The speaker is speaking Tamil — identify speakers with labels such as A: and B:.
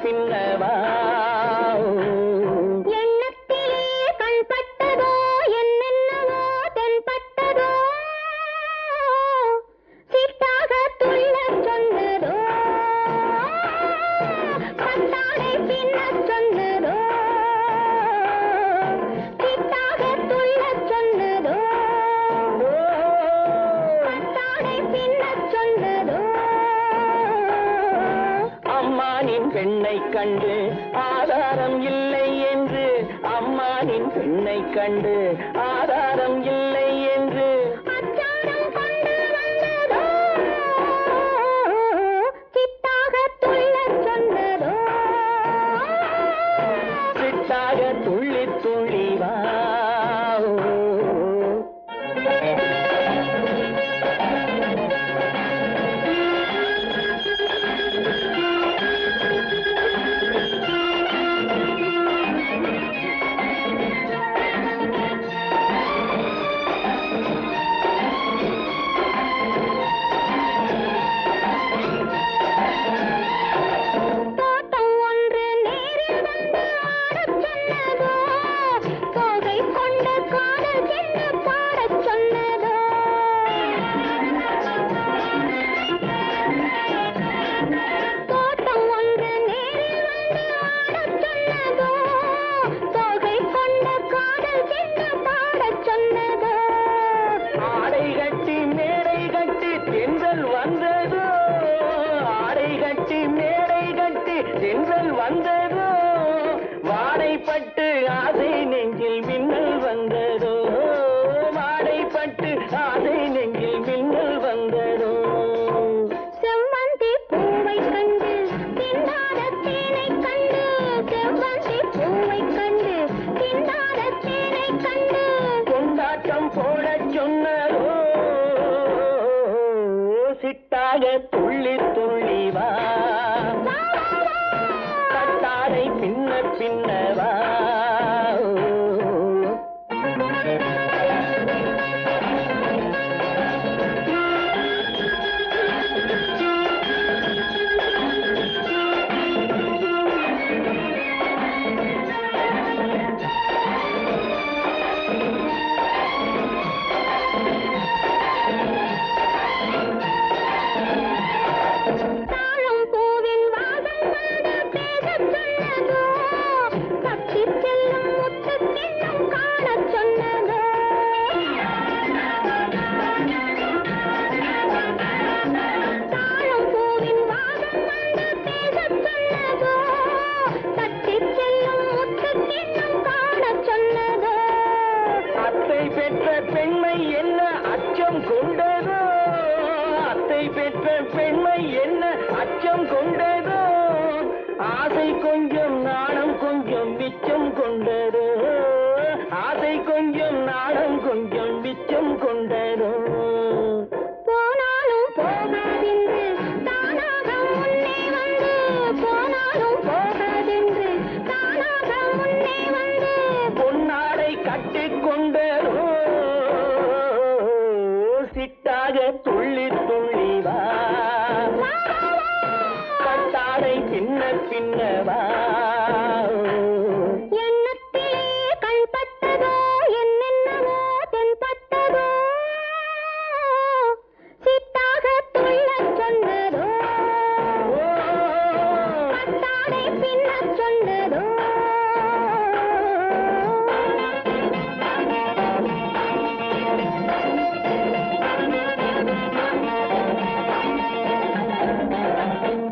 A: பின்னவா பெண்ணை கண்டு ஆதாரம் இல்லை என்று அம்மானின் பெண்ணை கண்டு ஆதாரம் இல்லை என்று அச்சாரம் கொண்டு வந்ததோ சித்தாக துள்ளச் சொன்னதோ சித்தாக துள்ளி துள்ளி வா வந்ததோ வாடைப்பட்டு ஆசை நெஞ்சில் மின்னல் வந்ததோ வாடைப்பட்டு ஆசை நெஞ்சில் மின்னல் வந்ததோ செவ்வந்தி பூவை கண்டு திண்டாத தேனை கண்டு செவ்வந்தி பூவை கண்டு திண்டாத தேனை கண்டு கொண்டாட்டம் போடச் சொன்னதோ சிட்டாக துள்ளி துள்ளி வா பின்ன பின்னவா பெற்ற பெண்மை என்ன அச்சம் கொண்டதோ அத்தை பெற்ற பெண்மை என்ன அச்சம் கொண்டதோ ஆசை கொஞ்சம் நாணம் கொஞ்சம் மிச்சம் கொண்டதோ ஆசை கொஞ்சம் நாணம் கொஞ்சம் மிச்சம் கொண்டதோ போனாலும் போகாதென்று தானாக முன்னே வந்து போனாலும் போகாதென்று தானாக முன்னே வந்து பொன்னாடை கட்டிக்கொண்டதோ சிட்டாக துள்ளி துள்ளி வா